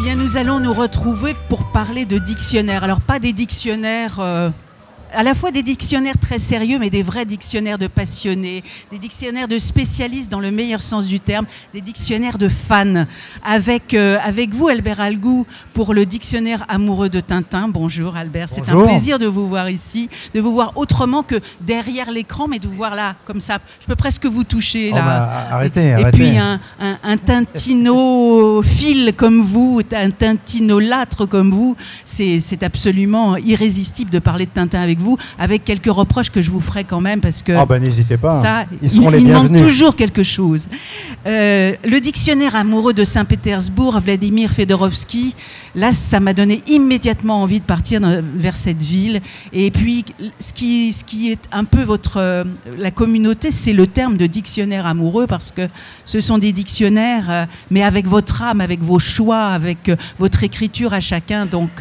bien, nous allons nous retrouver pour parler de dictionnaires. Alors, pas des dictionnaires... à la fois des dictionnaires très sérieux, mais des vrais dictionnaires de passionnés, des dictionnaires de spécialistes dans le meilleur sens du terme, des dictionnaires de fans. Avec vous, Albert Algou, pour le dictionnaire amoureux de Tintin. Bonjour Albert, c'est un plaisir de vous voir ici, de vous voir autrement que derrière l'écran, mais de vous voir là, comme ça. Je peux presque vous toucher là. Bah, arrêtez. Et puis un tintinophile comme vous, un tintinolâtre comme vous, c'est absolument irrésistible de parler de Tintin avec vous, avec quelques reproches que je vous ferai quand même, parce que n'hésitez pas, ça, ils seront les bienvenus. Il manque toujours quelque chose. Le dictionnaire amoureux de Saint-Pétersbourg, Vladimir Fedorovski, là, ça m'a donné immédiatement envie de partir vers cette ville. Et puis, ce qui est un peu la communauté, c'est le terme de dictionnaire amoureux, parce que ce sont des dictionnaires, mais avec votre âme, avec vos choix, avec votre écriture à chacun. Donc,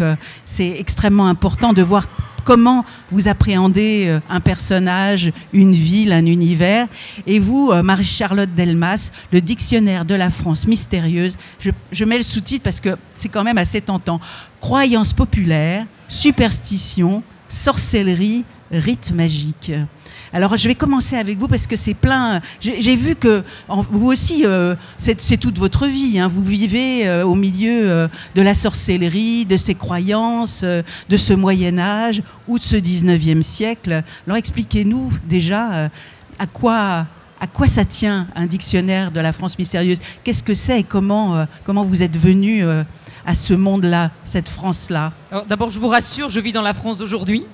c'est extrêmement important de voir comment vous appréhendez un personnage, une ville, un univers. Et vous, Marie-Charlotte Delmas, le dictionnaire de la France mystérieuse, je mets le sous-titre parce que c'est quand même assez tentant. Croyances populaires, superstitions, sorcellerie, rites magiques. Alors, je vais commencer avec vous parce que c'est plein... J'ai vu que vous aussi, c'est toute votre vie. Hein, vous vivez au milieu de la sorcellerie, de ces croyances, de ce Moyen-Âge ou de ce 19e siècle. Alors, expliquez-nous déjà à quoi ça tient un dictionnaire de la France mystérieuse. Qu'est-ce que c'est et comment vous êtes venu à ce monde-là, cette France-là? D'abord, je vous rassure, je vis dans la France d'aujourd'hui.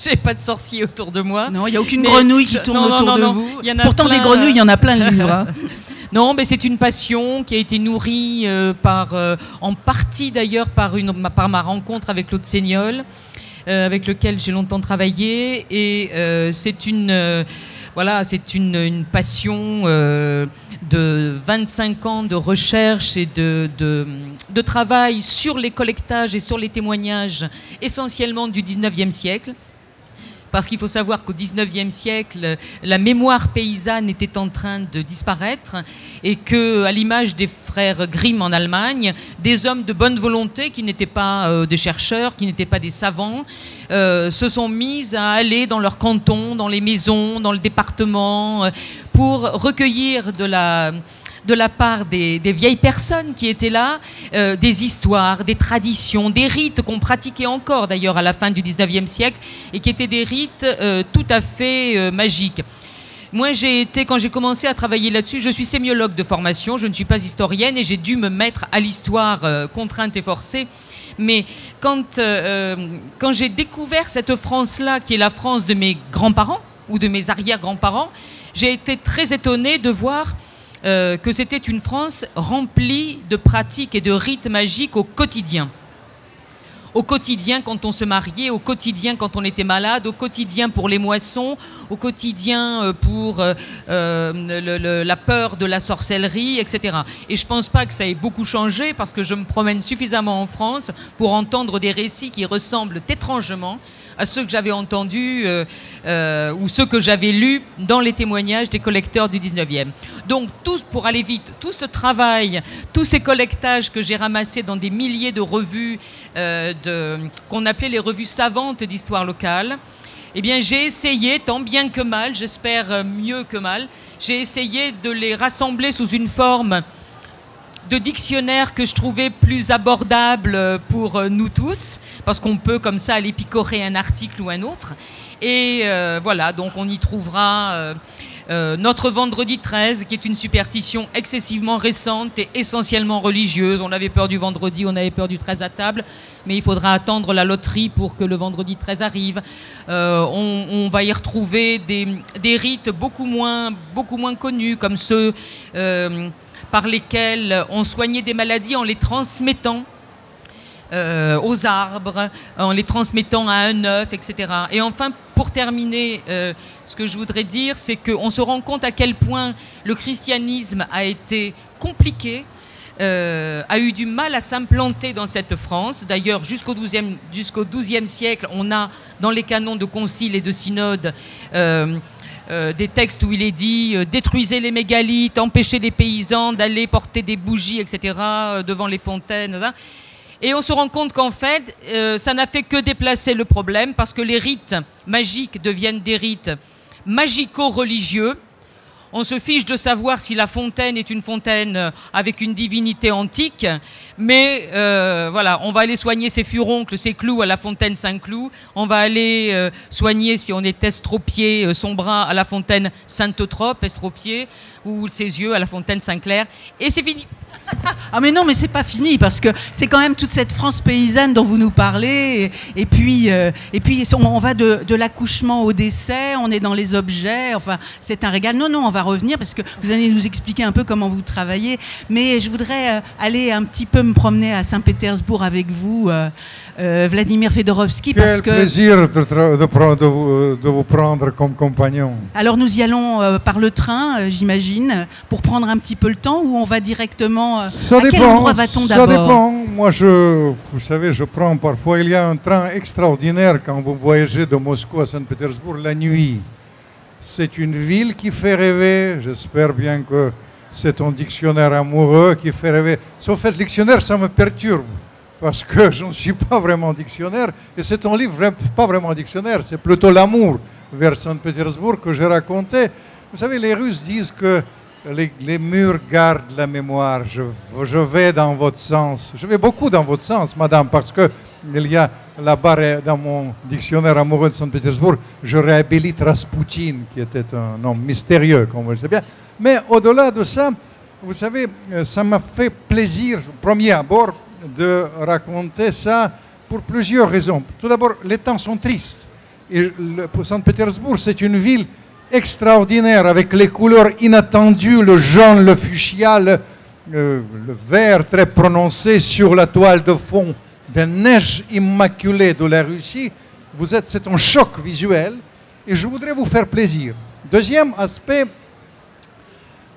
J'ai pas de sorciers autour de moi. Non, il n'y a aucune grenouille qui tourne autour de vous. Pourtant, des grenouilles, il y en a plein de livres. Hein. Non, mais c'est une passion qui a été nourrie en partie d'ailleurs par ma rencontre avec Claude Seignol, avec lequel j'ai longtemps travaillé. Et c'est une passion de 25 ans de recherche et de travail sur les collectages et sur les témoignages, essentiellement du 19e siècle. Parce qu'il faut savoir qu'au 19e siècle, la mémoire paysanne était en train de disparaître et que, à l'image des frères Grimm en Allemagne, des hommes de bonne volonté, qui n'étaient pas des chercheurs, qui n'étaient pas des savants, se sont mis à aller dans leur canton, dans les maisons, dans le département, pour recueillir de la part des vieilles personnes qui étaient là, des histoires, des traditions, des rites qu'on pratiquait encore d'ailleurs à la fin du 19e siècle et qui étaient des rites tout à fait magiques. Moi, quand j'ai commencé à travailler là-dessus, je suis sémiologue de formation, je ne suis pas historienne et j'ai dû me mettre à l'histoire contrainte et forcée. Mais quand j'ai découvert cette France-là, qui est la France de mes grands-parents ou de mes arrière-grands-parents, j'ai été très étonnée de voir que c'était une France remplie de pratiques et de rites magiques au quotidien. Au quotidien quand on se mariait, au quotidien quand on était malade, au quotidien pour les moissons, au quotidien pour la peur de la sorcellerie, etc. Et je ne pense pas que ça ait beaucoup changé parce que je me promène suffisamment en France pour entendre des récits qui ressemblent étrangement à ceux que j'avais entendus ou ceux que j'avais lus dans les témoignages des collecteurs du 19e. Donc, pour aller vite, tout ce travail, tous ces collectages que j'ai ramassés dans des milliers de revues qu'on appelait les revues savantes d'histoire locale, eh bien, j'ai essayé, tant bien que mal, j'espère mieux que mal, j'ai essayé de les rassembler sous une forme de dictionnaire que je trouvais plus abordable pour nous tous, parce qu'on peut comme ça aller picorer un article ou un autre. Et voilà, donc on y trouvera notre vendredi 13, qui est une superstition excessivement récente et essentiellement religieuse. On avait peur du vendredi, on avait peur du 13 à table, mais il faudra attendre la loterie pour que le vendredi 13 arrive. On va y retrouver des rites beaucoup moins connus, comme ceux par lesquels on soignait des maladies en les transmettant aux arbres, en les transmettant à un œuf, etc. Et enfin, pour terminer, ce que je voudrais dire, c'est qu'on se rend compte à quel point le christianisme a été compliqué, a eu du mal à s'implanter dans cette France. D'ailleurs, jusqu'au XIIe siècle, on a dans les canons de conciles et de synodes des textes où il est dit détruisez les mégalithes, empêchez les paysans d'aller porter des bougies, etc. devant les fontaines. Et on se rend compte qu'en fait, ça n'a fait que déplacer le problème parce que les rites magiques deviennent des rites magico-religieux. On se fiche de savoir si la fontaine est une fontaine avec une divinité antique, mais voilà, on va aller soigner ses furoncles, ses clous à la fontaine Saint-Cloud, on va aller soigner, si on est estropié, son bras à la fontaine Saint-Eutrope, estropié, ou ses yeux à la fontaine Saint-Clair, et c'est fini. Ah mais non, mais c'est pas fini parce que c'est quand même toute cette France paysanne dont vous nous parlez et puis on va de l'accouchement au décès, on est dans les objets, enfin c'est un régal. Non, on va revenir parce que vous allez nous expliquer un peu comment vous travaillez, mais je voudrais aller un petit peu me promener à Saint-Pétersbourg avec vous, Vladimir Fedorovski, parce que... Quel plaisir de vous prendre comme compagnon. Alors nous y allons par le train, j'imagine, pour prendre un petit peu le temps, ou on va directement... quel endroit va-t-on d'abord? Ça dépend. Moi, vous savez, je prends parfois... Il y a un train extraordinaire quand vous voyagez de Moscou à Saint-Pétersbourg la nuit. C'est une ville qui fait rêver. J'espère bien que c'est un dictionnaire amoureux qui fait rêver. Sauf fait, le dictionnaire, ça me perturbe. Parce que je ne suis pas vraiment dictionnaire. Et c'est un livre pas vraiment dictionnaire. C'est plutôt l'amour vers Saint-Pétersbourg que j'ai raconté. Vous savez, les Russes disent que les murs gardent la mémoire. Je vais dans votre sens. Je vais beaucoup dans votre sens, madame, parce que il y a là-bas, dans mon dictionnaire amoureux de Saint-Pétersbourg, je réhabilite Raspoutine, qui était un homme mystérieux, comme vous le savez bien. Mais au-delà de ça, vous savez, ça m'a fait plaisir, premier abord, de raconter ça pour plusieurs raisons. Tout d'abord, les temps sont tristes. Et Saint-Pétersbourg, c'est une ville extraordinaire, avec les couleurs inattendues, le jaune, le fuchsia, le vert très prononcé sur la toile de fond de neige immaculée de la Russie. C'est un choc visuel et je voudrais vous faire plaisir. Deuxième aspect,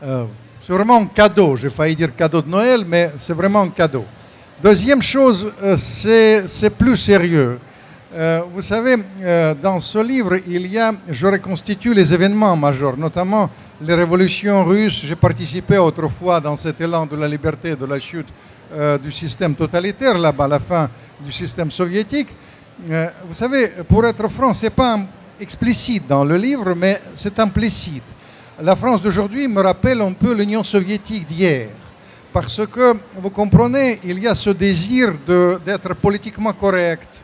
c'est vraiment un cadeau. J'ai failli dire cadeau de Noël, mais c'est vraiment un cadeau. Deuxième chose, c'est plus sérieux. Vous savez, dans ce livre, je reconstitue les événements majeurs, notamment les révolutions russes. J'ai participé autrefois dans cet élan de la liberté, de la chute du système totalitaire, là-bas, à la fin du système soviétique. Vous savez, pour être franc, ce n'est pas explicite dans le livre, mais c'est implicite. La France d'aujourd'hui me rappelle un peu l'Union soviétique d'hier. Parce que, vous comprenez, il y a ce désir d'être politiquement correct,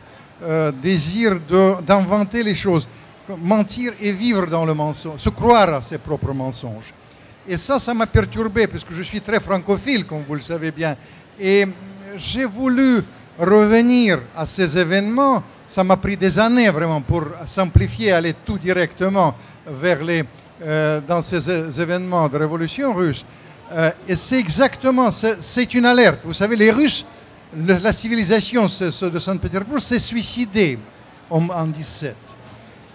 désir d'inventer les choses, mentir et vivre dans le mensonge, se croire à ses propres mensonges. Et ça m'a perturbé, parce que je suis très francophile, comme vous le savez bien. Et j'ai voulu revenir à ces événements. Ça m'a pris des années, vraiment, pour simplifier, aller tout directement dans ces événements de révolution russe. Et c'est exactement, c'est une alerte. Vous savez, les Russes, la civilisation de Saint-Pétersbourg s'est suicidée en 17.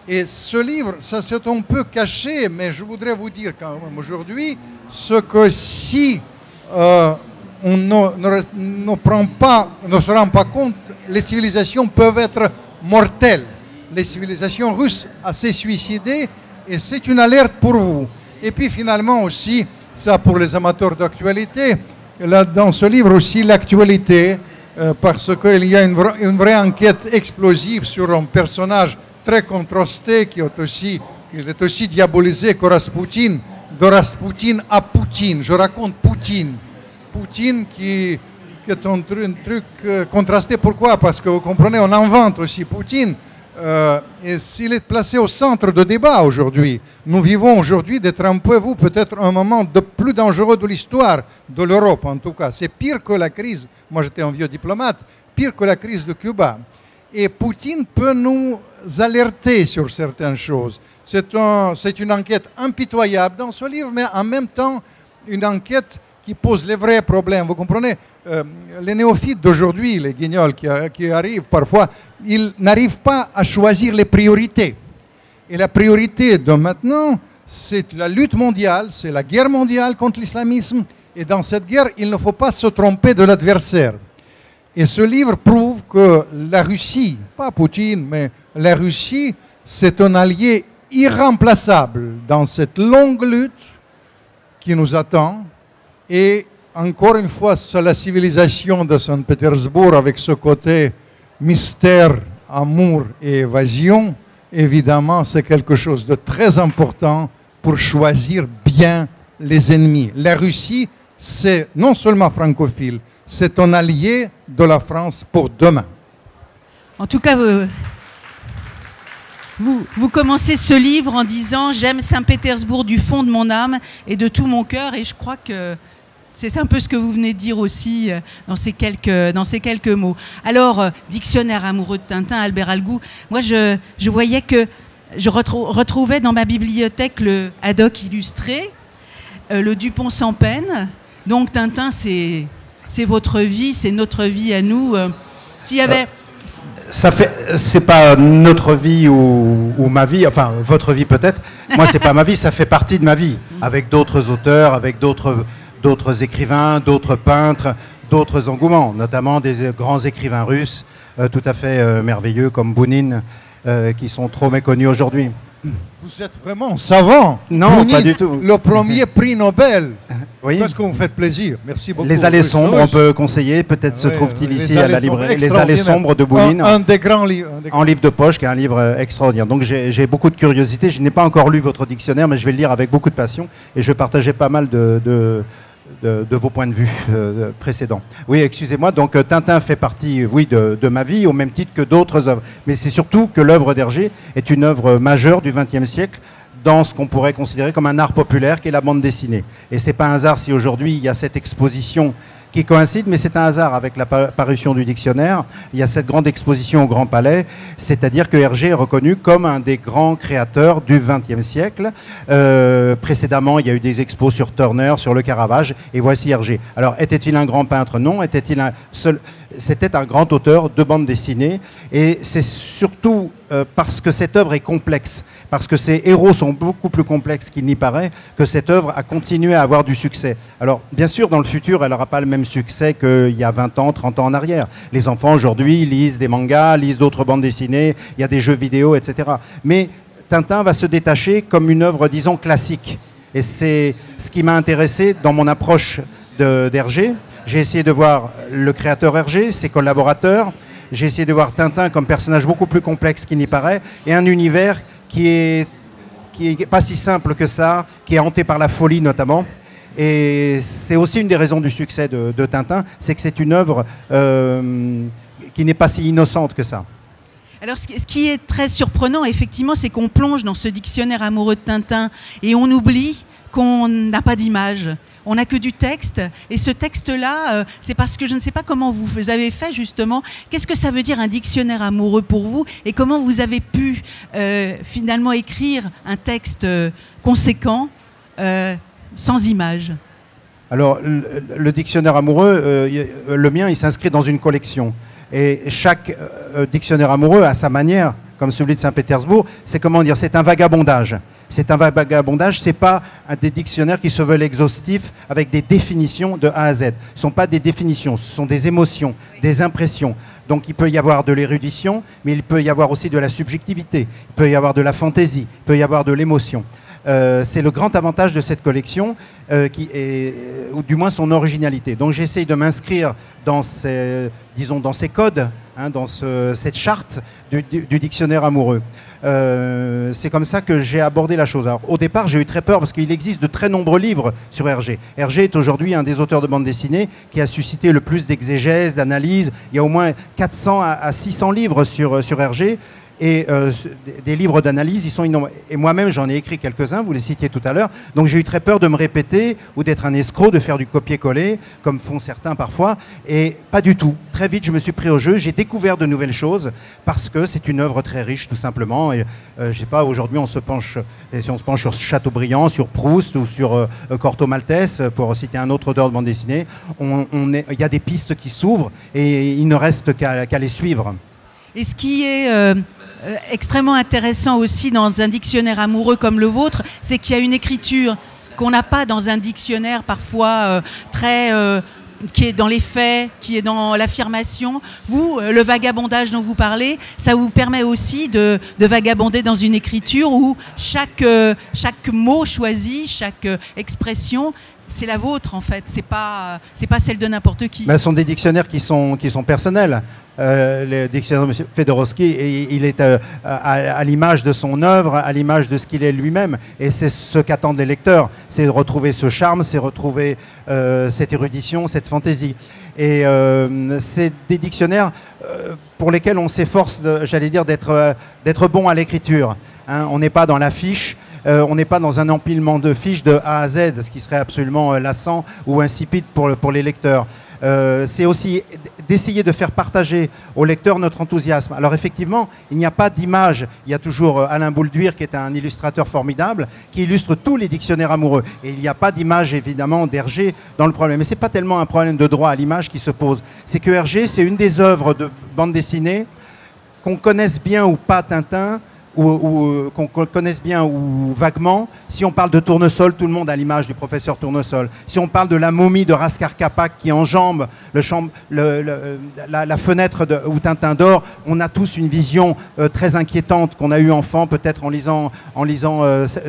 Et ce livre, ça c'est un peu caché, mais je voudrais vous dire quand même aujourd'hui que si on ne se rend pas compte, les civilisations peuvent être mortelles. Les civilisations russes s'est suicidées et c'est une alerte pour vous. Et puis finalement aussi, ça pour les amateurs d'actualité, là dans ce livre aussi l'actualité, parce qu'il y a une vraie enquête explosive sur un personnage très contrasté qui est aussi diabolisé que Raspoutine, de Raspoutine à Poutine. Je raconte Poutine. Poutine qui est un truc contrasté. Pourquoi? Parce que vous comprenez, on invente aussi Poutine. Et s'il est placé au centre de débat aujourd'hui, nous vivons aujourd'hui d'être un peu, peut-être un moment de plus dangereux de l'histoire de l'Europe en tout cas. C'est pire que la crise, moi j'étais un vieux diplomate, pire que la crise de Cuba. Et Poutine peut nous alerter sur certaines choses. C'est une enquête impitoyable dans ce livre, mais en même temps une enquête qui pose les vrais problèmes. Vous comprenez, les néophytes d'aujourd'hui, les guignols qui arrivent parfois, ils n'arrivent pas à choisir les priorités. Et la priorité de maintenant, c'est la lutte mondiale, c'est la guerre mondiale contre l'islamisme. Et dans cette guerre, il ne faut pas se tromper de l'adversaire. Et ce livre prouve que la Russie, pas Poutine, mais la Russie, c'est un allié irremplaçable dans cette longue lutte qui nous attend. Et encore une fois, c'est la civilisation de Saint-Pétersbourg avec ce côté mystère, amour et évasion. Évidemment, c'est quelque chose de très important pour choisir bien les ennemis. La Russie, c'est non seulement francophile, c'est un allié de la France pour demain. En tout cas, vous commencez ce livre en disant « J'aime Saint-Pétersbourg du fond de mon âme et de tout mon cœur » et je crois que c'est un peu ce que vous venez de dire aussi dans ces quelques mots. Alors, dictionnaire amoureux de Tintin, Albert Algou, moi je voyais que je retrouvais dans ma bibliothèque le Haddock illustré, le Dupont sans peine. Donc Tintin, c'est votre vie, c'est notre vie à nous. S'il y avait... C'est pas notre vie ou ma vie, enfin votre vie peut-être. Moi, c'est pas ma vie, ça fait partie de ma vie, avec d'autres auteurs, avec d'autres écrivains, d'autres peintres, d'autres engouements, notamment des grands écrivains russes tout à fait merveilleux comme Bounine, qui sont trop méconnus aujourd'hui. Vous êtes vraiment savant. Non, Bounine, pas du tout. Le premier prix Nobel. Oui. Parce que vous me faites plaisir. Merci beaucoup. Les Allées sombres, on peut conseiller. Peut-être se trouve-t-il ici à la librairie. Les Allées sombres de Bounine. Un des grands livres. En livre de poche, qui est un livre extraordinaire. Donc j'ai beaucoup de curiosité. Je n'ai pas encore lu votre dictionnaire, mais je vais le lire avec beaucoup de passion. Et je partageais pas mal de vos points de vue précédents. Oui, excusez-moi, donc Tintin fait partie, oui, de ma vie, au même titre que d'autres œuvres. Mais c'est surtout que l'œuvre d'Hergé est une œuvre majeure du XXe siècle dans ce qu'on pourrait considérer comme un art populaire qui est la bande dessinée. Et c'est pas un hasard si aujourd'hui il y a cette exposition qui coïncide, mais c'est un hasard avec la parution du dictionnaire. Il y a cette grande exposition au Grand Palais, c'est-à-dire que Hergé est reconnu comme un des grands créateurs du XXe siècle. Précédemment, il y a eu des expos sur Turner, sur le Caravage, et voici Hergé. Alors, était-il un grand peintre? Non. Était-il un seul... C'était un grand auteur de bande dessinée, et c'est surtout parce que cette œuvre est complexe, parce que ses héros sont beaucoup plus complexes qu'il n'y paraît, que cette œuvre a continué à avoir du succès. Alors, bien sûr, dans le futur, elle n'aura pas le même succès qu'il y a 20 ans, 30 ans en arrière. Les enfants, aujourd'hui, lisent des mangas, lisent d'autres bandes dessinées, il y a des jeux vidéo, etc. Mais Tintin va se détacher comme une œuvre, disons, classique. Et c'est ce qui m'a intéressé dans mon approche d'Hergé. J'ai essayé de voir le créateur Hergé, ses collaborateurs. J'ai essayé de voir Tintin comme personnage beaucoup plus complexe qu'il n'y paraît, et un univers qui est pas si simple que ça, qui est hanté par la folie notamment. Et c'est aussi une des raisons du succès de Tintin, c'est que c'est une œuvre qui n'est pas si innocente que ça. Alors, ce qui est très surprenant, effectivement, c'est qu'on plonge dans ce dictionnaire amoureux de Tintin et on oublie qu'on n'a pas d'image. On n'a que du texte. Et ce texte-là, c'est parce que je ne sais pas comment vous avez fait, justement. Qu'est-ce que ça veut dire un dictionnaire amoureux pour vous? Et comment vous avez pu, finalement, écrire un texte conséquent sans image? Alors, le dictionnaire amoureux, le mien, il s'inscrit dans une collection. Et chaque dictionnaire amoureux, à sa manière, comme celui de Saint-Pétersbourg, c'est comment dire, c'est un vagabondage. C'est un vagabondage, c'est pas des dictionnaires qui se veulent exhaustifs avec des définitions de A à Z. Ce ne sont pas des définitions, ce sont des émotions, des impressions. Donc il peut y avoir de l'érudition, mais il peut y avoir aussi de la subjectivité, il peut y avoir de la fantaisie, il peut y avoir de l'émotion. C'est le grand avantage de cette collection, ou du moins son originalité. Donc j'essaye de m'inscrire dans dans ces codes, hein, dans cette charte du dictionnaire amoureux. C'est comme ça que j'ai abordé la chose. Alors, au départ, j'ai eu très peur parce qu'il existe de très nombreux livres sur Hergé. Hergé est aujourd'hui un des auteurs de bande dessinée qui a suscité le plus d'exégèse, d'analyse. Il y a au moins 400 à 600 livres sur Hergé. Et des livres d'analyse, ils sont innombrables. Et moi-même, j'en ai écrit quelques-uns, vous les citiez tout à l'heure. Donc j'ai eu très peur de me répéter ou d'être un escroc, de faire du copier-coller, comme font certains parfois. Et pas du tout. Très vite, je me suis pris au jeu. J'ai découvert de nouvelles choses parce que c'est une œuvre très riche, tout simplement. Et, je sais pas, aujourd'hui, si on se penche sur Chateaubriand, sur Proust ou sur Corto Maltese, pour citer un autre auteur de bande dessinée, il y a des pistes qui s'ouvrent et il ne reste qu'à les suivre. Et ce qui est extrêmement intéressant aussi dans un dictionnaire amoureux comme le vôtre, c'est qu'il y a une écriture qu'on n'a pas dans un dictionnaire parfois qui est dans les faits, qui est dans l'affirmation. Vous, le vagabondage dont vous parlez, ça vous permet aussi de vagabonder dans une écriture où chaque mot choisi, chaque expression c'est la vôtre en fait, c'est pas celle de n'importe qui. Mais ce sont des dictionnaires qui sont personnels. Le dictionnaire de M. Fedorovski, il est à l'image de son œuvre, à l'image de ce qu'il est lui-même. Et c'est ce qu'attendent les lecteurs, c'est de retrouver ce charme, c'est retrouver cette érudition, cette fantaisie. Et c'est des dictionnaires pour lesquels on s'efforce, j'allais dire, d'être bon à l'écriture. Hein, on n'est pas dans la fiche. On n'est pas dans un empilement de fiches de A à Z, ce qui serait absolument lassant ou insipide pour les lecteurs. C'est aussi d'essayer de faire partager aux lecteurs notre enthousiasme. Alors effectivement, il n'y a pas d'image. Il y a toujours Alain Boulduire, qui est un illustrateur formidable, qui illustre tous les dictionnaires amoureux. Et il n'y a pas d'image, évidemment, d'Hergé dans le problème. Mais ce n'est pas tellement un problème de droit à l'image qui se pose. C'est que Hergé, c'est une des œuvres de bande dessinée, qu'on connaisse bien ou pas Tintin, ou qu'on connaisse bien ou vaguement. Si on parle de Tournesol, tout le monde a l'image du professeur Tournesol. Si on parle de la momie de Raskar Kapak qui enjambe la fenêtre où Tintin dort, on a tous une vision très inquiétante qu'on a eue enfant, peut-être en lisant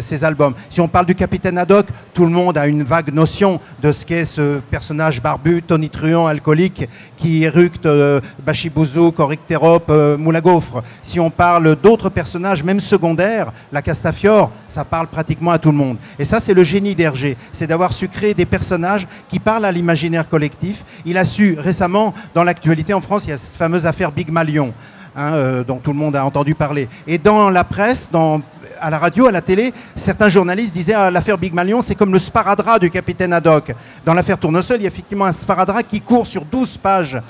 ces albums. Si on parle du capitaine Haddock, tout le monde a une vague notion de ce qu'est ce personnage barbu, tonitruant, alcoolique, qui éructe Bachibouzouk, Corictérope, Moule à gaufre. Si on parle d'autres personnages, même secondaires, la Castafiore, ça parle pratiquement à tout le monde. Et ça, c'est le génie d'Hergé, c'est d'avoir su créer des personnages qui parlent à l'imaginaire collectif. Il a su récemment, dans l'actualité en France, il y a cette fameuse affaire Big Malion, hein, dont tout le monde a entendu parler. Et dans la presse, à la radio, à la télé, certains journalistes disaient l'affaire Big Malion, c'est comme le sparadrap du capitaine Haddock. Dans l'affaire Tournesol, il y a effectivement un sparadrap qui court sur 12 pages.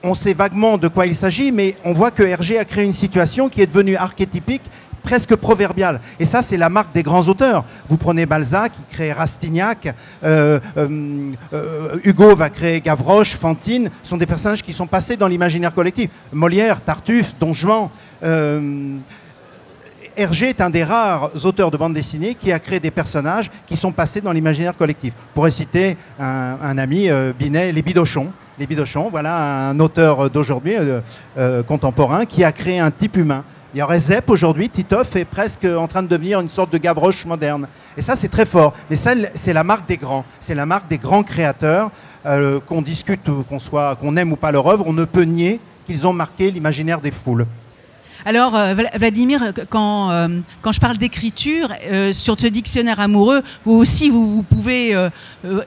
On sait vaguement de quoi il s'agit, mais on voit que Hergé a créé une situation qui est devenue archétypique, presque proverbiale. Et ça, c'est la marque des grands auteurs. Vous prenez Balzac, il crée Rastignac, Hugo va créer Gavroche, Fantine. Ce sont des personnages qui sont passés dans l'imaginaire collectif. Molière, Tartuffe, Don Juan. Hergé est un des rares auteurs de bande dessinée qui a créé des personnages qui sont passés dans l'imaginaire collectif. On pourrait citer un ami, Binet, Les Bidochons. Les Bidochons, voilà un auteur d'aujourd'hui, contemporain, qui a créé un type humain. Il y aurait Zep aujourd'hui, Titoff est presque en train de devenir une sorte de Gavroche moderne. Et ça, c'est très fort. Mais ça, c'est la marque des grands. C'est la marque des grands créateurs, qu'on discute, qu'on aime ou pas leur œuvre. On ne peut nier qu'ils ont marqué l'imaginaire des foules. Alors, Vladimir, quand je parle d'écriture, sur ce dictionnaire amoureux, vous aussi, vous pouvez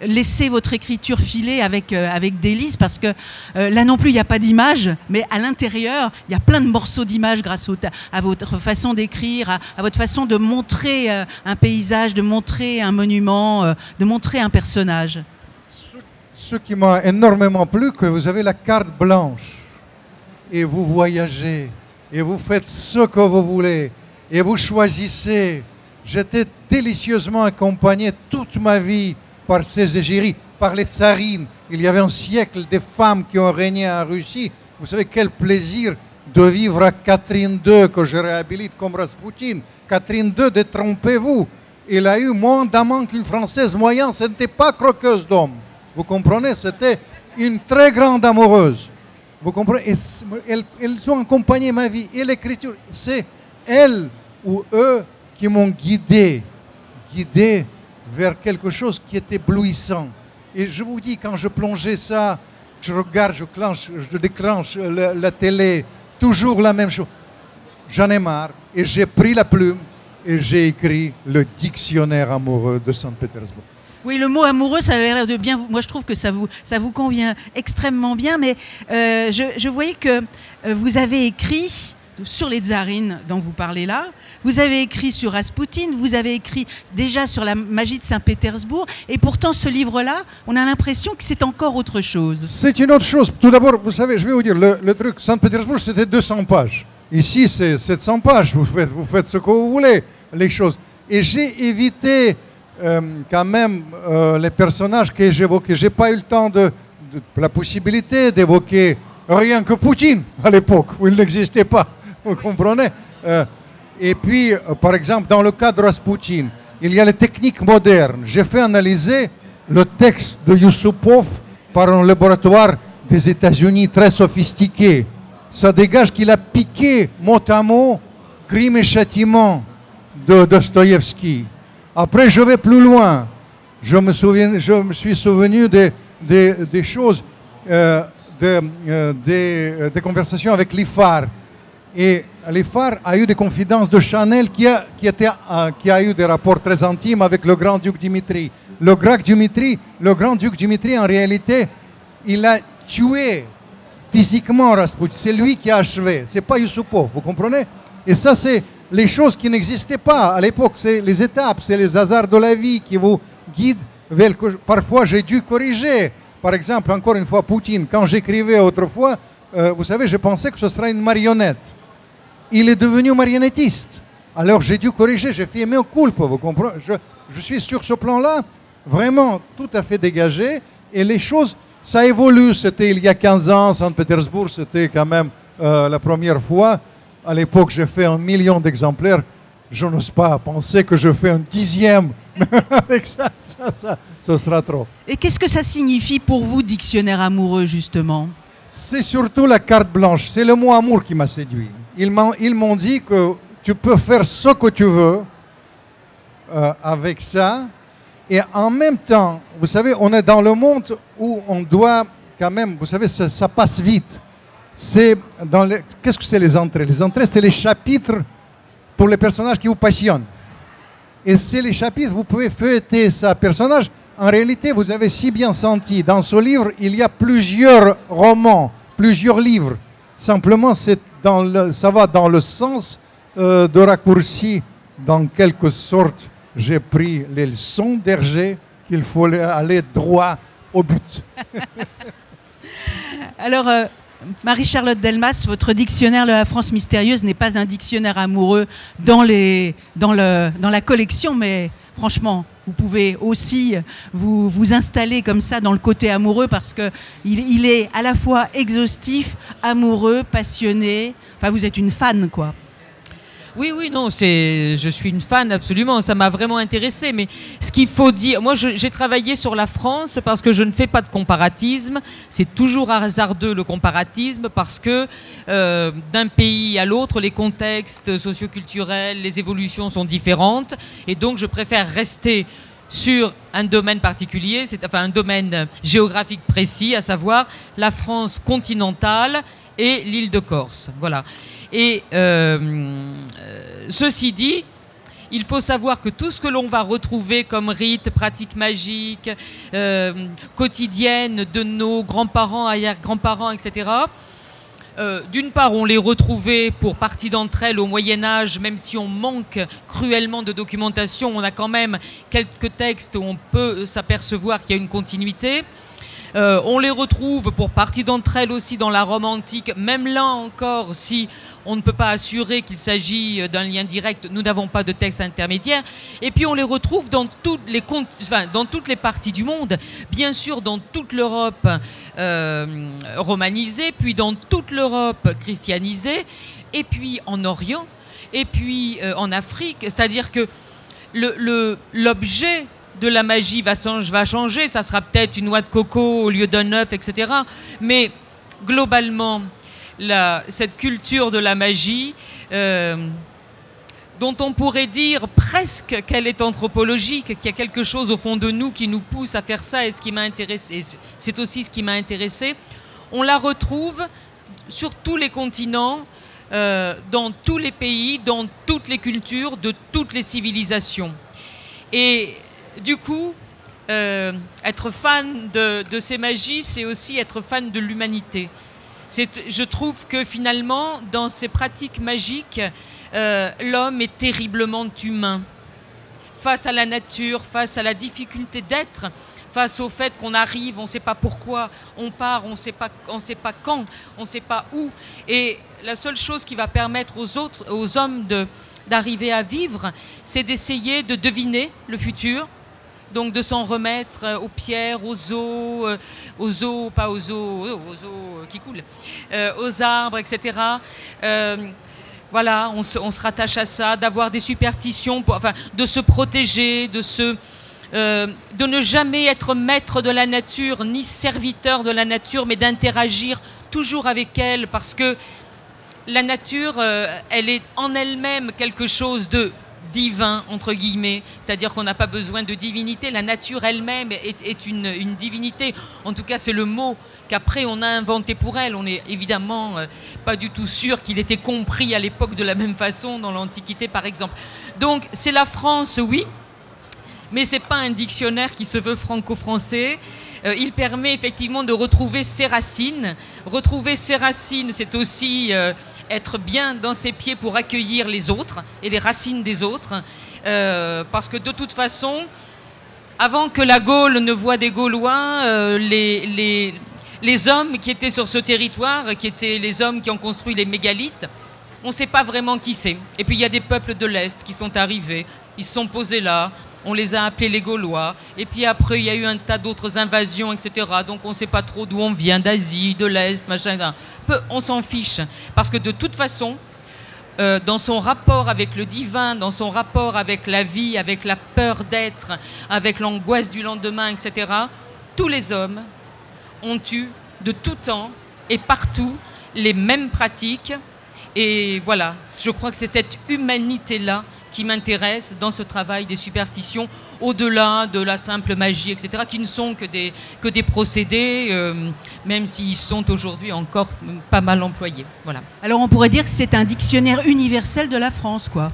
laisser votre écriture filer avec délice, parce que là non plus, il n'y a pas d'image, mais à l'intérieur, il y a plein de morceaux d'images grâce à votre façon d'écrire, à votre façon de montrer un paysage, de montrer un monument, de montrer un personnage. Ce qui m'a énormément plu, que vous avez la carte blanche, et vous voyagez, et vous faites ce que vous voulez, et vous choisissez. J'étais délicieusement accompagné toute ma vie par ces égéries, par les tsarines. Il y avait un siècle des femmes qui ont régné en Russie. Vous savez quel plaisir de vivre à Catherine II, que je réhabilite comme Raspoutine. Catherine II, détrompez-vous. Il a eu moins d'amants qu'une Française moyenne. Ce n'était pas croqueuse d'hommes. Vous comprenez? C'était une très grande amoureuse. Vous comprenez? Elles ont accompagné ma vie. Et l'écriture, c'est elles ou eux qui m'ont guidé vers quelque chose qui est éblouissant. Et je vous dis, quand je plongeais ça, je regarde, je déclenche la télé, toujours la même chose. J'en ai marre et j'ai pris la plume et j'ai écrit le dictionnaire amoureux de Saint-Pétersbourg. Oui, le mot amoureux, ça a l'air de bien. Moi, je trouve que ça vous convient extrêmement bien. Mais je voyais que vous avez écrit sur les tsarines dont vous parlez là. Vous avez écrit sur Raspoutine. Vous avez écrit déjà sur la magie de Saint-Pétersbourg. Et pourtant, ce livre-là, on a l'impression que c'est encore autre chose. C'est une autre chose. Tout d'abord, vous savez, je vais vous dire, le truc Saint-Pétersbourg, c'était 200 pages. Ici, c'est 700 pages. Vous faites ce que vous voulez, les choses. Et j'ai évité quand même les personnages que j'évoquais. Je n'ai pas eu le temps la possibilité d'évoquer rien que Poutine à l'époque où il n'existait pas. Vous comprenez? Et puis, par exemple, dans le cas de Raspoutine, il y a les techniques modernes. J'ai fait analyser le texte de Yusupov par un laboratoire des États-Unis très sophistiqué. Ça dégage qu'il a piqué mot à mot Crime et châtiment de Dostoïevski. Après, je vais plus loin. Je me suis souvenu des choses, des conversations avec Lifar. Et Lifar a eu des confidences de Chanel qui a eu des rapports très intimes avec le grand-duc Dimitri. Le grand-duc Dimitri, en réalité, il a tué physiquement Rasputin. C'est lui qui a achevé. C'est pas Yusupov, vous comprenez? Et ça, c'est les choses qui n'existaient pas à l'époque. C'est les étapes, c'est les hasards de la vie qui vous guident. Parfois, j'ai dû corriger. Par exemple, encore une fois, Poutine. Quand j'écrivais autrefois, vous savez, je pensais que ce serait une marionnette. Il est devenu marionnettiste. Alors, j'ai dû corriger. J'ai fait mea culpa, vous comprenez? Je suis sur ce plan-là vraiment tout à fait dégagé. Et les choses, ça évolue. C'était il y a 15 ans, Saint-Pétersbourg, c'était quand même la première fois. À l'époque, j'ai fait 1 million d'exemplaires. Je n'ose pas penser que je fais un 10e. Avec ça, ce sera trop. Et qu'est-ce que ça signifie pour vous, dictionnaire amoureux, justement? C'est surtout la carte blanche. C'est le mot amour qui m'a séduit. Ils m'ont dit que tu peux faire ce que tu veux avec ça. Et en même temps, vous savez, on est dans le monde où on doit quand même, vous savez, ça passe vite. Qu'est-ce que c'est les entrées? Les entrées, c'est les chapitres pour les personnages qui vous passionnent. Et c'est les chapitres, vous pouvez feuilleter ce personnage. En réalité, vous avez si bien senti, dans ce livre, il y a plusieurs romans, plusieurs livres. Simplement, ça va dans le sens de raccourci. Dans quelque sorte, j'ai pris les leçons d'Hergé qu'il faut aller droit au but. Alors, Marie-Charlotte Delmas, votre dictionnaire de la France mystérieuse n'est pas un dictionnaire amoureux dans la collection, mais franchement, vous pouvez aussi vous installer comme ça dans le côté amoureux parce qu'il est à la fois exhaustif, amoureux, passionné. Enfin, vous êtes une fan, quoi. Oui, non, je suis une fan absolument, ça m'a vraiment intéressée, mais ce qu'il faut dire, moi j'ai travaillé sur la France parce que je ne fais pas de comparatisme, c'est toujours hasardeux le comparatisme parce que d'un pays à l'autre, les contextes socioculturels, les évolutions sont différentes et donc je préfère rester sur un domaine particulier, enfin un domaine géographique précis, à savoir la France continentale et l'île de Corse, voilà. Et ceci dit, il faut savoir que tout ce que l'on va retrouver comme rites, pratiques magiques, quotidiennes de nos grands-parents, arrière-grands-parents, etc., d'une part, on les retrouvait pour partie d'entre elles au Moyen-Âge, même si on manque cruellement de documentation, on a quand même quelques textes où on peut s'apercevoir qu'il y a une continuité. On les retrouve pour partie d'entre elles aussi dans la Rome antique, même là encore, si on ne peut pas assurer qu'il s'agit d'un lien direct, nous n'avons pas de texte intermédiaire. Et puis on les retrouve dans toutes les parties du monde, bien sûr dans toute l'Europe romanisée, puis dans toute l'Europe christianisée, et puis en Orient, et puis en Afrique. C'est-à-dire que l'objet de la magie va changer, ça sera peut-être une noix de coco au lieu d'un œuf, etc. Mais globalement, cette culture de la magie, dont on pourrait dire presque qu'elle est anthropologique, qu'il y a quelque chose au fond de nous qui nous pousse à faire ça, et ce qui m'a intéressé, c'est aussi ce qui m'a intéressé, on la retrouve sur tous les continents, dans tous les pays, dans toutes les cultures, de toutes les civilisations. Et du coup, être fan de ces magies, c'est aussi être fan de l'humanité. Je trouve que finalement, dans ces pratiques magiques, l'homme est terriblement humain. Face à la nature, face à la difficulté d'être, face au fait qu'on arrive, on ne sait pas pourquoi, on part, on ne sait pas quand, on ne sait pas où. Et la seule chose qui va permettre aux hommes d'arriver à vivre, c'est d'essayer de deviner le futur, donc de s'en remettre aux pierres, aux eaux qui coulent, aux arbres, etc. Voilà, on se rattache à ça, d'avoir des superstitions, de se protéger, de ne jamais être maître de la nature, ni serviteur de la nature, mais d'interagir toujours avec elle, parce que la nature, elle est en elle-même quelque chose de divin, entre guillemets, c'est-à-dire qu'on n'a pas besoin de divinité, la nature elle-même est une divinité, en tout cas c'est le mot qu'après on a inventé pour elle, on n'est évidemment pas du tout sûr qu'il était compris à l'époque de la même façon dans l'Antiquité par exemple. Donc c'est la France, oui, mais c'est pas un dictionnaire qui se veut franco-français. Il permet effectivement de retrouver ses racines. Retrouver ses racines, c'est aussi être bien dans ses pieds pour accueillir les autres et les racines des autres. Parce que de toute façon, avant que la Gaule ne voie des Gaulois, les hommes qui étaient sur ce territoire, qui étaient les hommes qui ont construit les mégalithes, on ne sait pas vraiment qui c'est. Et puis il y a des peuples de l'Est qui sont arrivés, ils se sont posés là. On les a appelés les Gaulois. Et puis après, il y a eu un tas d'autres invasions, etc. Donc on ne sait pas trop d'où on vient, d'Asie, de l'Est, machin. On s'en fiche. Parce que de toute façon, dans son rapport avec le divin, dans son rapport avec la vie, avec la peur d'être, avec l'angoisse du lendemain, etc., tous les hommes ont eu de tout temps et partout les mêmes pratiques. Et voilà, je crois que c'est cette humanité-là qui m'intéresse dans ce travail des superstitions, au-delà de la simple magie, etc., qui ne sont que des procédés, même s'ils sont aujourd'hui encore pas mal employés. Voilà. Alors on pourrait dire que c'est un dictionnaire universel de la France, quoi.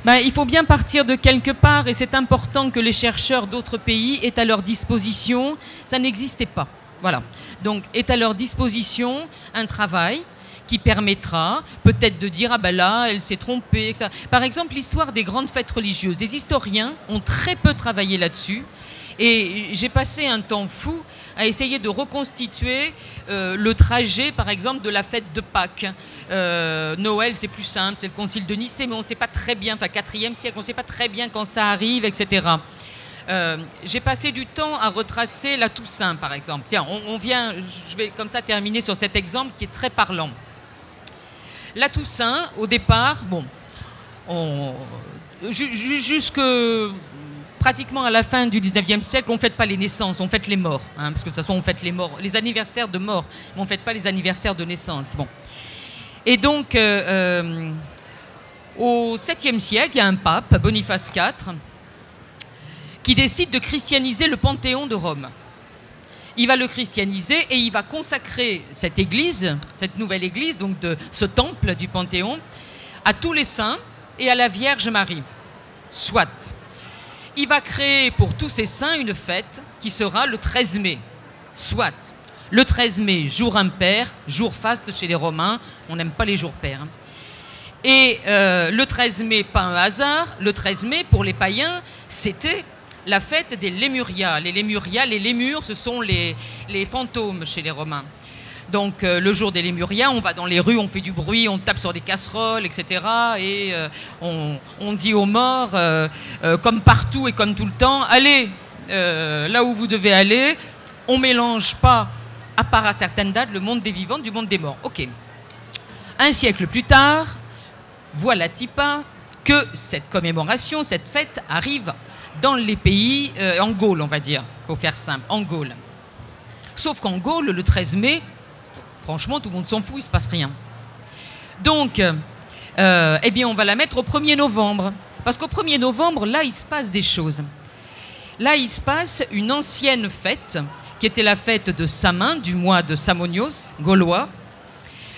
Ben, il faut bien partir de quelque part, et c'est important que les chercheurs d'autres pays aient à leur disposition, ça n'existait pas. Voilà. Donc, est à leur disposition un travail qui permettra peut-être de dire « Ah ben là, elle s'est trompée ». Etc. Par exemple, l'histoire des grandes fêtes religieuses. Les historiens ont très peu travaillé là-dessus. Et j'ai passé un temps fou à essayer de reconstituer le trajet, par exemple, de la fête de Pâques. Noël, c'est plus simple, c'est le concile de Nicée, mais on ne sait pas très bien, enfin 4e siècle, on ne sait pas très bien quand ça arrive, etc. J'ai passé du temps à retracer la Toussaint, par exemple. Tiens, je vais comme ça terminer sur cet exemple qui est très parlant. La Toussaint, au départ, bon, jusque pratiquement à la fin du 19e siècle, on ne fête pas les naissances, on fête les morts. Hein, parce que de toute façon, on fête les morts, les anniversaires de mort, mais on ne fête pas les anniversaires de naissance. Bon. Et donc, au 7e siècle, il y a un pape, Boniface IV, qui décide de christianiser le Panthéon de Rome. Il va le christianiser et il va consacrer cette église, cette nouvelle église, donc de ce temple du Panthéon, à tous les saints et à la Vierge Marie. Soit. Il va créer pour tous ces saints une fête qui sera le 13 mai. Soit. Le 13 mai, jour impair, jour faste chez les Romains. On n'aime pas les jours pairs. Hein. Et le 13 mai, pas un hasard, le 13 mai, pour les païens, c'était la fête des Lémurias. Les Lémures, ce sont les fantômes chez les Romains. Donc, le jour des Lémurias, on va dans les rues, on fait du bruit, on tape sur des casseroles, etc. Et on dit aux morts, comme partout et comme tout le temps, allez là où vous devez aller. On ne mélange pas, à part à certaines dates, le monde des vivants du monde des morts. Ok. Un siècle plus tard, voilà-t-il pas que cette commémoration, cette fête arrive dans les pays, en Gaule, on va dire, il faut faire simple, en Gaule. Sauf qu'en Gaule, le 13 mai, franchement, tout le monde s'en fout, il ne se passe rien. Donc, eh bien, on va la mettre au 1er novembre. Parce qu'au 1er novembre, là, il se passe des choses. Là, il se passe une ancienne fête, qui était la fête de Samin, du mois de Samonios, gaulois.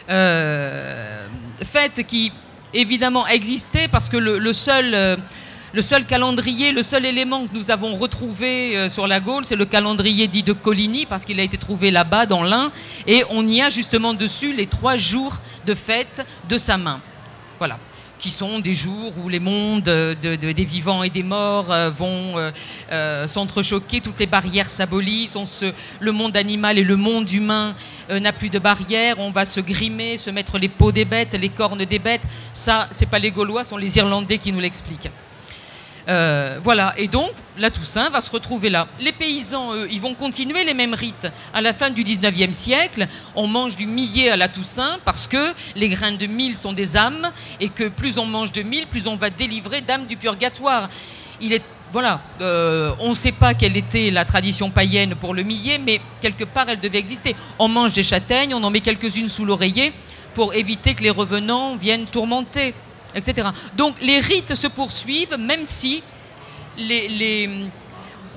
Fête qui, évidemment, existait parce que le seul calendrier, le seul élément que nous avons retrouvé sur la Gaule, c'est le calendrier dit de Coligny, parce qu'il a été trouvé là-bas, dans l'Ain, et on y a justement dessus les 3 jours de fête de Samin. Voilà. Qui sont des jours où les mondes des vivants et des morts vont s'entrechoquer, toutes les barrières s'abolissent, le monde animal et le monde humain n'a plus de barrières, on va se grimer, se mettre les peaux des bêtes, les cornes des bêtes. Ça, c'est pas les Gaulois, ce sont les Irlandais qui nous l'expliquent. Voilà, et donc la Toussaint va se retrouver là. Les paysans, eux, ils vont continuer les mêmes rites. À la fin du 19e siècle, on mange du millet à la Toussaint parce que les grains de mil sont des âmes et que plus on mange de mil, plus on va délivrer d'âmes du purgatoire. Voilà, on ne sait pas quelle était la tradition païenne pour le millet, mais quelque part elle devait exister. On mange des châtaignes, on en met quelques-unes sous l'oreiller pour éviter que les revenants viennent tourmenter. etc. Donc les rites se poursuivent, même si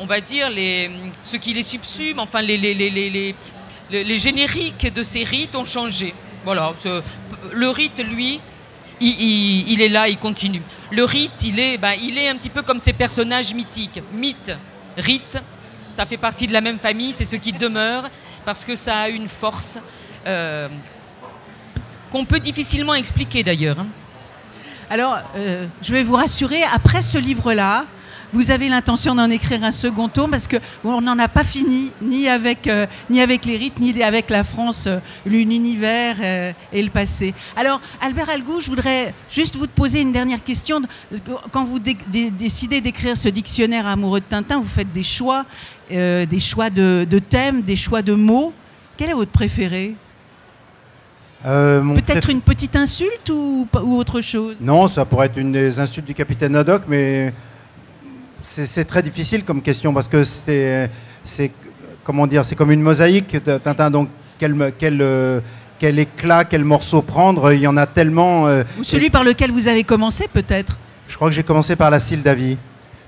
on va dire, ce qui les subsume, enfin les génériques de ces rites ont changé. Voilà, le rite, lui, il est là, il continue. Le rite, il est un petit peu comme ces personnages mythiques. Mythe, rite, ça fait partie de la même famille, c'est ce qui demeure, parce que ça a une force qu'on peut difficilement expliquer d'ailleurs. Alors, je vais vous rassurer, après ce livre-là, vous avez l'intention d'en écrire un second tome parce qu'on n'en a pas fini, ni avec les rites, ni avec la France, l'univers et le passé. Alors, Albert Algou, je voudrais juste vous poser une dernière question. Quand vous décidez d'écrire ce dictionnaire amoureux de Tintin, vous faites des choix de thèmes, des choix de mots. Quel est votre préféré ? Peut-être une petite insulte ou autre chose? Non, ça pourrait être une des insultes du capitaine Haddock, mais c'est très difficile comme question parce que c'est comme une mosaïque de Tintin. Donc quel éclat, quel morceau prendre? Il y en a tellement. Ou celui par lequel vous avez commencé peut-être? Je crois que j'ai commencé par la Sildavie.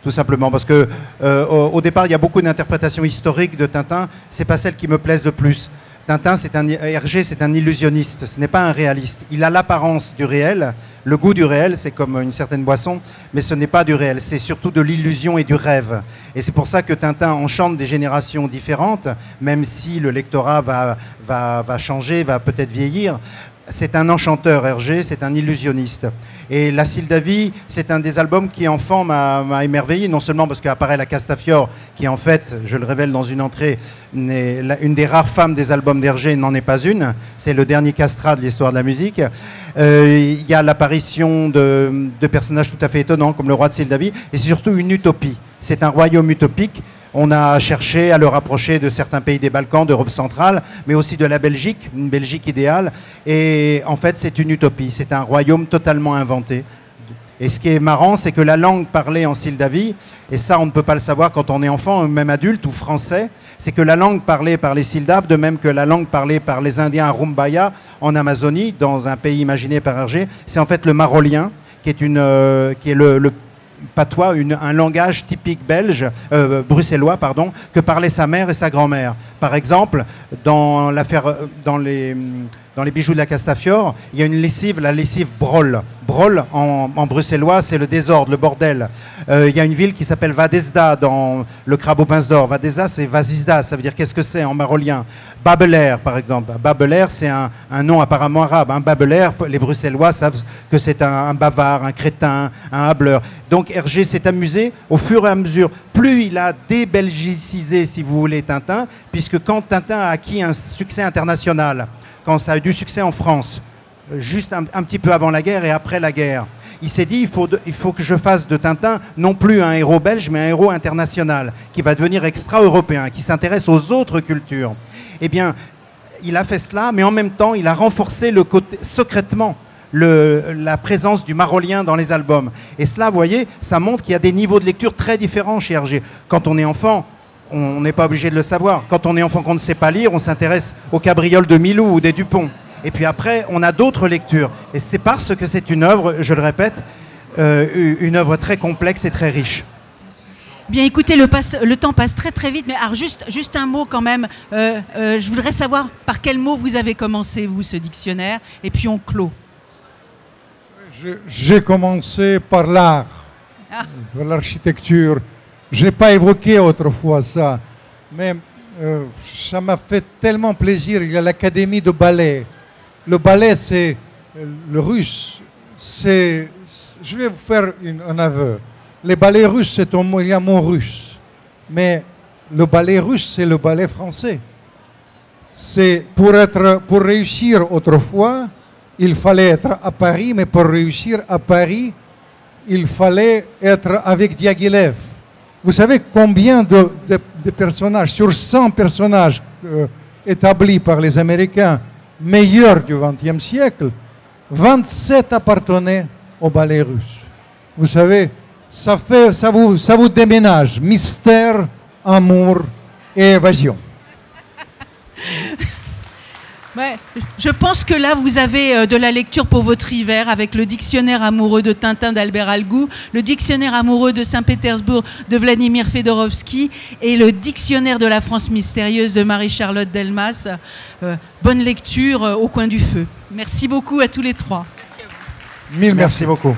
Tout simplement, parce que au départ, il y a beaucoup d'interprétations historiques de Tintin. C'est pas celle qui me plaise le plus. Tintin, Hergé, c'est un illusionniste. Ce n'est pas un réaliste. Il a l'apparence du réel, le goût du réel. C'est comme une certaine boisson, mais ce n'est pas du réel. C'est surtout de l'illusion et du rêve. Et c'est pour ça que Tintin enchante des générations différentes, même si le lectorat va changer, va peut-être vieillir. C'est un enchanteur, Hergé, c'est un illusionniste. Et La Sildavie, c'est un des albums qui, enfant, m'a émerveillé, non seulement parce qu'apparaît la Castafiore, qui en fait, je le révèle dans une entrée, une des rares femmes des albums d'Hergé, n'en est pas une. C'est le dernier castrat de l'histoire de la musique. Il y a l'apparition de personnages tout à fait étonnants, comme le roi de Sildavie, et c'est surtout une utopie. C'est un royaume utopique. On a cherché à le rapprocher de certains pays des Balkans, d'Europe centrale, mais aussi de la Belgique, une Belgique idéale. Et en fait, c'est une utopie, c'est un royaume totalement inventé. Et ce qui est marrant, c'est que la langue parlée en Sildavie, et ça on ne peut pas le savoir quand on est enfant, même adulte ou français, c'est que la langue parlée par les Sildaves, de même que la langue parlée par les Indiens à Rumbaya, en Amazonie, dans un pays imaginé par Hergé, c'est en fait le marolien, qui est le patois, un langage typique belge, bruxellois, pardon, que parlaient sa mère et sa grand-mère. Par exemple, dans les bijoux de la Castafiore, il y a une lessive, la lessive Brol. Brol, en bruxellois, c'est le désordre, le bordel. Il y a une ville qui s'appelle Vadezda dans le Crabe aux pinces d'or. Vadezda, c'est Vazizda, ça veut dire qu'est-ce que c'est en marolien. Babelair, par exemple. Babelair, c'est un nom apparemment arabe. Babelair, les Bruxellois savent que c'est un bavard, un crétin, un hableur. Donc Hergé s'est amusé au fur et à mesure. Plus il a débelgicisé, si vous voulez, Tintin, puisque quand Tintin a acquis un succès international, quand ça a eu du succès en France, juste un petit peu avant la guerre et après la guerre, il s'est dit il faut que je fasse de Tintin non plus un héros belge, mais un héros international, qui va devenir extra-européen, qui s'intéresse aux autres cultures. Eh bien, il a fait cela, mais en même temps, il a renforcé le côté, secrètement la présence du marolien dans les albums. Et cela, vous voyez, ça montre qu'il y a des niveaux de lecture très différents chez Hergé. Quand on est enfant, on n'est pas obligé de le savoir. Quand on est enfant qu'on ne sait pas lire, on s'intéresse aux cabrioles de Milou ou des Dupont. Et puis après, on a d'autres lectures. Et c'est parce que c'est une œuvre, je le répète, une œuvre très complexe et très riche. Bien, écoutez, le temps passe très très vite, mais alors juste un mot quand même. Je voudrais savoir par quel mot vous avez commencé, vous, ce dictionnaire, et puis on clôt. J'ai commencé par l'art, par l'architecture. Je n'ai pas évoqué autrefois ça, mais ça m'a fait tellement plaisir. Il y a l'Académie de ballet. Le ballet, c'est le russe. Je vais vous faire un aveu. Les ballets russes, il y a un mot russe. Mais le ballet russe, c'est le ballet français. C'est pour réussir autrefois, il fallait être à Paris, mais pour réussir à Paris, il fallait être avec Diaghilev. Vous savez combien de personnages, sur 100 personnages établis par les Américains, meilleurs du XXe siècle, 27 appartenaient au ballet russe. Vous savez, ça vous déménage. Mystère, amour et évasion. Ouais, je pense que là, vous avez de la lecture pour votre hiver avec le dictionnaire amoureux de Tintin d'Albert Algou, le dictionnaire amoureux de Saint-Pétersbourg de Vladimir Fedorovski et le dictionnaire de la France mystérieuse de Marie-Charlotte Delmas. Bonne lecture au coin du feu. Merci beaucoup à tous les trois. Mille Merci beaucoup.